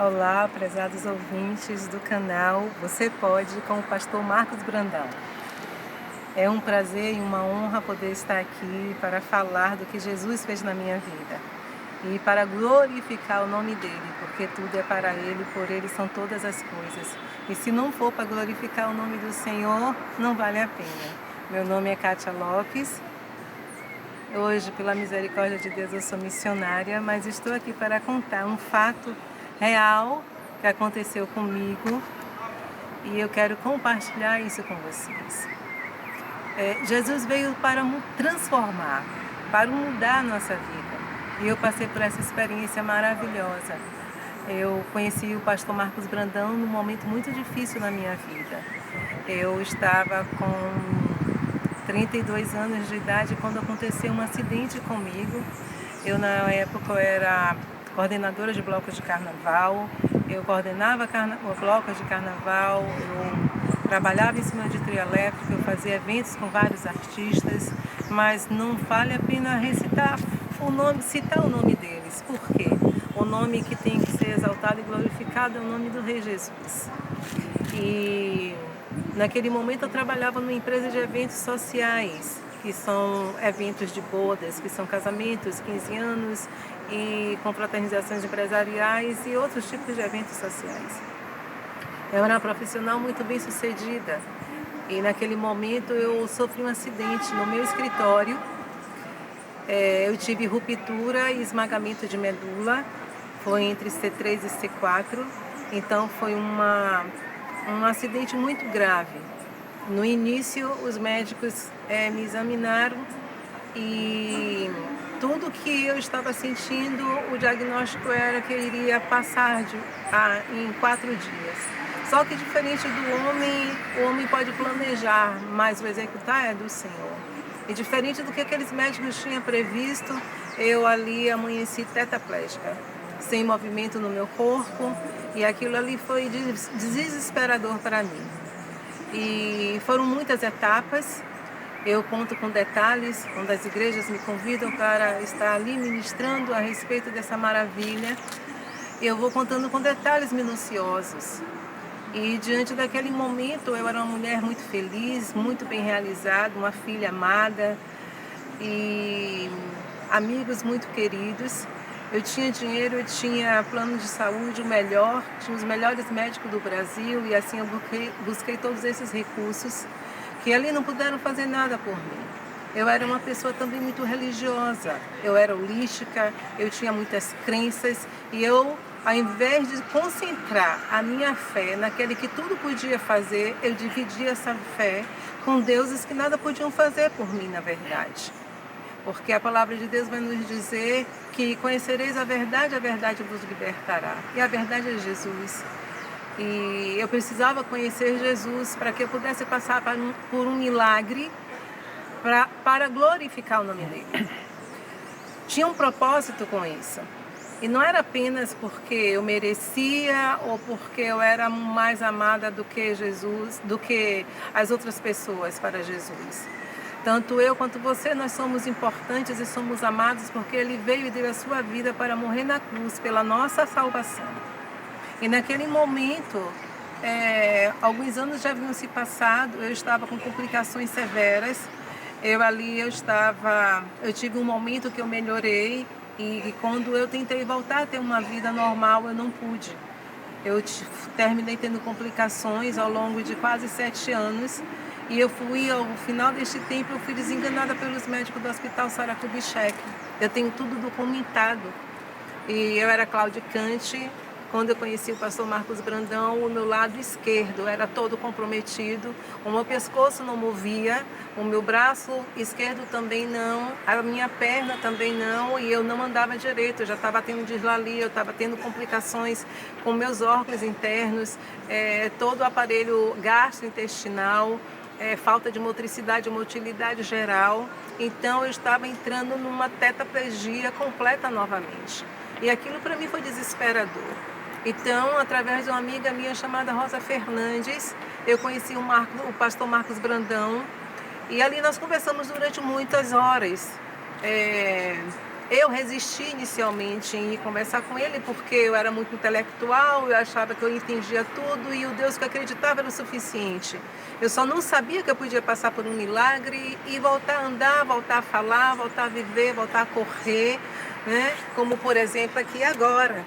Olá, prezados ouvintes do canal Você Pode com o pastor Marcos Brandão. É um prazer e uma honra poder estar aqui para falar do que Jesus fez na minha vida e para glorificar o nome dele, porque tudo é para ele, por ele são todas as coisas. E se não for para glorificar o nome do Senhor, não vale a pena. Meu nome é Kátia Lopes. Hoje, pela misericórdia de Deus, eu sou missionária, mas estou aqui para contar um fato real que aconteceu comigo e eu quero compartilhar isso com vocês. Jesus veio para transformar, para mudar a nossa vida. E eu passei por essa experiência maravilhosa. Eu conheci o pastor Marcos Brandão num momento muito difícil na minha vida. Eu estava com 32 anos de idade quando aconteceu um acidente comigo. Na época, eu era coordenadora de blocos de carnaval, eu coordenava blocos de carnaval, eu trabalhava em cima de trio elétrico, eu fazia eventos com vários artistas, mas não vale a pena citar o nome deles. Por quê? O nome que tem que ser exaltado e glorificado é o nome do Rei Jesus. E naquele momento eu trabalhava numa empresa de eventos sociais, que são eventos de bodas, que são casamentos, 15 anos e confraternizações empresariais e outros tipos de eventos sociais. Eu era uma profissional muito bem sucedida e naquele momento eu sofri um acidente no meu escritório. Eu tive ruptura e esmagamento de medula, foi entre C3 e C4, então foi um acidente muito grave. No início, os médicos me examinaram e tudo que eu estava sentindo, o diagnóstico era que eu iria passar em 4 dias. Só que diferente do homem, o homem pode planejar, mas o executar é do Senhor. E diferente do que aqueles médicos tinham previsto, eu ali amanheci tetraplégica, sem movimento no meu corpo, e aquilo ali foi desesperador para mim. E foram muitas etapas, eu conto com detalhes, quando as igrejas me convidam para estar ali ministrando a respeito dessa maravilha, eu vou contando com detalhes minuciosos. E diante daquele momento eu era uma mulher muito feliz, muito bem realizada, uma filha amada e amigos muito queridos. Eu tinha dinheiro, eu tinha plano de saúde, o melhor, tinha os melhores médicos do Brasil e assim eu busquei todos esses recursos que ali não puderam fazer nada por mim. Eu era uma pessoa também muito religiosa, eu era holística, eu tinha muitas crenças e eu, ao invés de concentrar a minha fé naquele que tudo podia fazer, eu dividia essa fé com deuses que nada podiam fazer por mim, na verdade. Porque a palavra de Deus vai nos dizer que conhecereis a verdade vos libertará. E a verdade é Jesus. E eu precisava conhecer Jesus para que eu pudesse passar por um milagre para glorificar o nome dele. Tinha um propósito com isso. E não era apenas porque eu merecia ou porque eu era mais amada do que Jesus, do que as outras pessoas para Jesus. Tanto eu quanto você, nós somos importantes e somos amados porque Ele veio e deu a sua vida para morrer na cruz pela nossa salvação. E naquele momento, alguns anos já haviam se passado, eu estava com complicações severas. Eu tive um momento que eu melhorei e quando eu tentei voltar a ter uma vida normal, eu não pude. Eu terminei tendo complicações ao longo de quase 7 anos. E ao final deste tempo, eu fui desenganada pelos médicos do Hospital Sara Kubitschek. Eu tenho tudo documentado. E eu era claudicante. Quando eu conheci o pastor Marcos Brandão, o meu lado esquerdo era todo comprometido. O meu pescoço não movia, o meu braço esquerdo também não, a minha perna também não, e eu não andava direito. Eu já estava tendo dislalia, eu estava tendo complicações com meus órgãos internos, todo o aparelho gastrointestinal, falta de motricidade, motilidade geral. Então eu estava entrando numa tetraplegia completa novamente. E aquilo para mim foi desesperador. Então, através de uma amiga minha chamada Rosa Fernandes, eu conheci o pastor Marcos Brandão e ali nós conversamos durante muitas horas. Eu resisti inicialmente em ir conversar com ele porque eu era muito intelectual, eu achava que eu entendia tudo e o Deus que eu acreditava era o suficiente. Eu só não sabia que eu podia passar por um milagre e voltar a andar, voltar a falar, voltar a viver, voltar a correr, né? Como por exemplo aqui agora.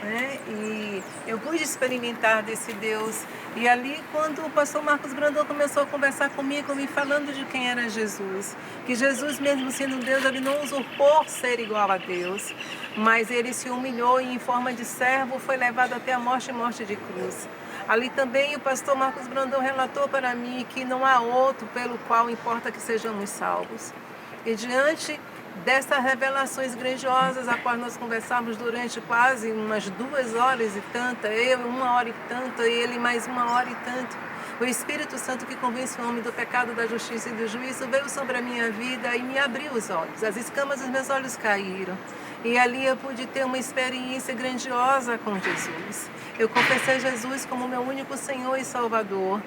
Né? E eu pude experimentar desse Deus. E ali, quando o pastor Marcos Brandão começou a conversar comigo, me falando de quem era Jesus, que Jesus, mesmo sendo Deus, ele não usurpou ser igual a Deus, mas ele se humilhou e, em forma de servo, foi levado até a morte e morte de cruz. Ali também o pastor Marcos Brandão relatou para mim que não há outro pelo qual importa que sejamos salvos. E diante dessas revelações grandiosas, a qual nós conversamos durante quase umas 2 horas e tanta, eu 1 hora e tanta, e ele mais 1 hora e tanto. O Espírito Santo que convence o homem do pecado, da justiça e do juízo veio sobre a minha vida e me abriu os olhos. As escamas dos meus olhos caíram. E ali eu pude ter uma experiência grandiosa com Jesus. Eu confessei Jesus como meu único Senhor e Salvador.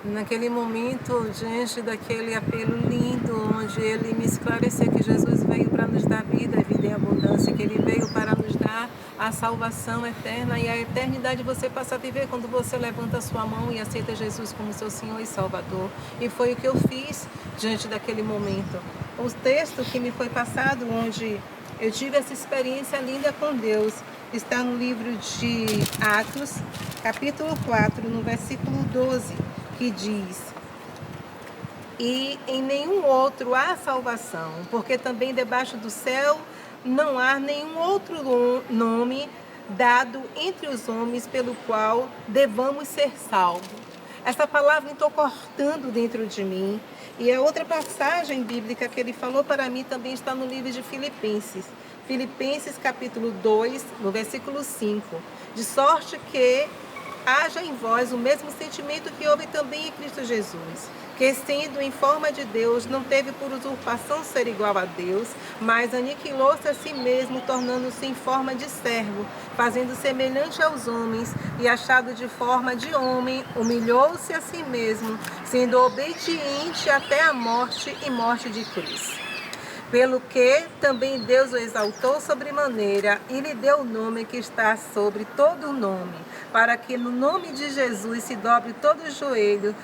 Naquele momento, diante daquele apelo lindo, onde ele me esclareceu que Jesus veio para nos dar vida, vida em abundância, que ele veio para nos dar a salvação eterna, e a eternidade você passa a viver quando você levanta a sua mão e aceita Jesus como seu Senhor e Salvador. E foi o que eu fiz diante daquele momento. O texto que me foi passado, onde eu tive essa experiência linda com Deus, está no livro de Atos, capítulo 4, no versículo 12. Que diz: e em nenhum outro há salvação, porque também debaixo do céu não há nenhum outro nome dado entre os homens pelo qual devamos ser salvos. Essa palavra entrou cortando dentro de mim. E a outra passagem bíblica que ele falou para mim também está no livro de Filipenses. Filipenses capítulo 2, no versículo 5. De sorte que haja em vós o mesmo sentimento que houve também em Cristo Jesus, que sendo em forma de Deus, não teve por usurpação ser igual a Deus, mas aniquilou-se a si mesmo, tornando-se em forma de servo, fazendo semelhante aos homens, e achado de forma de homem, humilhou-se a si mesmo, sendo obediente até a morte e morte de cruz. Pelo que também Deus o exaltou sobremaneira e lhe deu o nome que está sobre todo o nome, para que no nome de Jesus se dobre todo o joelho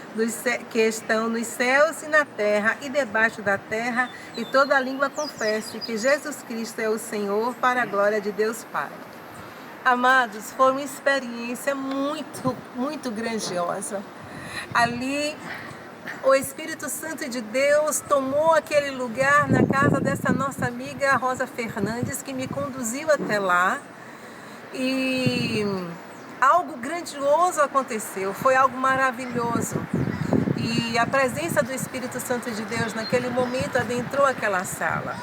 que estão nos céus e na terra e debaixo da terra, e toda a língua confesse que Jesus Cristo é o Senhor, para a glória de Deus Pai. Amados, foi uma experiência muito, muito grandiosa. Ali, o Espírito Santo de Deus tomou aquele lugar na casa dessa nossa amiga Rosa Fernandes, que me conduziu até lá. E algo grandioso aconteceu, foi algo maravilhoso. E a presença do Espírito Santo de Deus naquele momento adentrou aquela sala.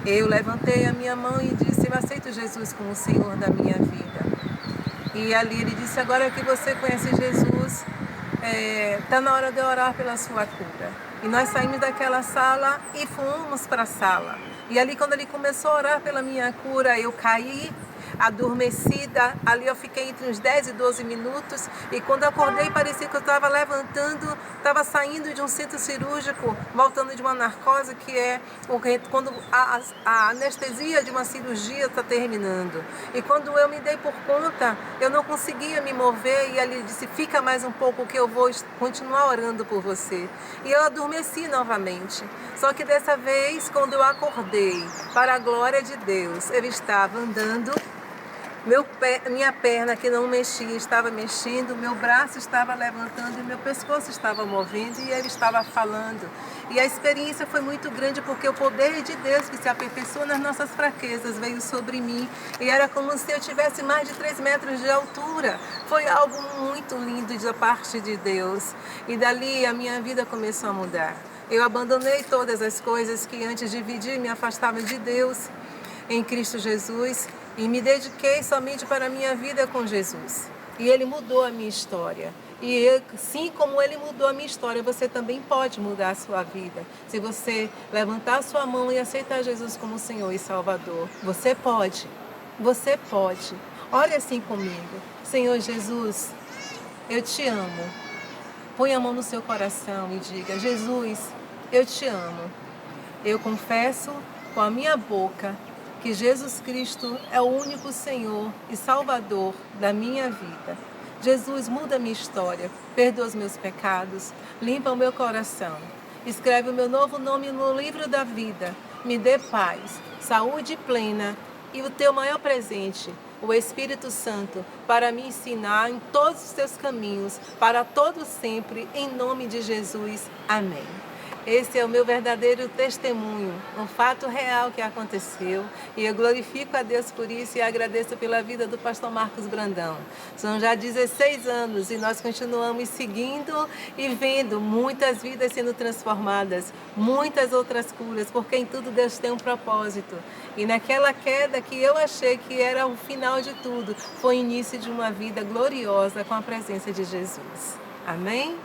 Eu levantei a minha mão e disse: eu aceito Jesus como o Senhor da minha vida. E ali ele disse: agora que você conhece Jesus, está na hora de orar pela sua cura. E nós saímos daquela sala e fomos para a sala. E ali, quando ele começou a orar pela minha cura, eu caí adormecida. Ali eu fiquei entre uns 10 e 12 minutos, e quando eu acordei parecia que eu estava levantando, estava saindo de um centro cirúrgico, voltando de uma narcose, que é quando a anestesia de uma cirurgia está terminando. E quando eu me dei por conta, eu não conseguia me mover, e ele disse: fica mais um pouco que eu vou continuar orando por você. E eu adormeci novamente. Só que dessa vez, quando eu acordei, para a glória de Deus, eu estava andando. Minha perna que não mexia estava mexendo, meu braço estava levantando e meu pescoço estava movendo, e ele estava falando. E a experiência foi muito grande, porque o poder de Deus, que se aperfeiçoa nas nossas fraquezas, veio sobre mim, e era como se eu tivesse mais de 3 metros de altura. Foi algo muito lindo da parte de Deus, e dali a minha vida começou a mudar. Eu abandonei todas as coisas que antes dividiam e me afastavam de Deus em Cristo Jesus, e me dediquei somente para a minha vida com Jesus. E Ele mudou a minha história. E assim como Ele mudou a minha história, você também pode mudar a sua vida. Se você levantar a sua mão e aceitar Jesus como Senhor e Salvador, você pode. Você pode. Ore assim comigo: Senhor Jesus, eu te amo. Põe a mão no seu coração e diga: Jesus, eu te amo. Eu confesso com a minha boca que Jesus Cristo é o único Senhor e Salvador da minha vida. Jesus, muda a minha história, perdoa os meus pecados, limpa o meu coração, escreve o meu novo nome no livro da vida, me dê paz, saúde plena e o teu maior presente, o Espírito Santo, para me ensinar em todos os teus caminhos, para todo sempre, em nome de Jesus. Amém. Esse é o meu verdadeiro testemunho, um fato real que aconteceu, e eu glorifico a Deus por isso e agradeço pela vida do pastor Marcos Brandão. São já 16 anos e nós continuamos seguindo e vendo muitas vidas sendo transformadas, muitas outras curas, porque em tudo Deus tem um propósito. E naquela queda que eu achei que era o final de tudo, foi o início de uma vida gloriosa com a presença de Jesus. Amém?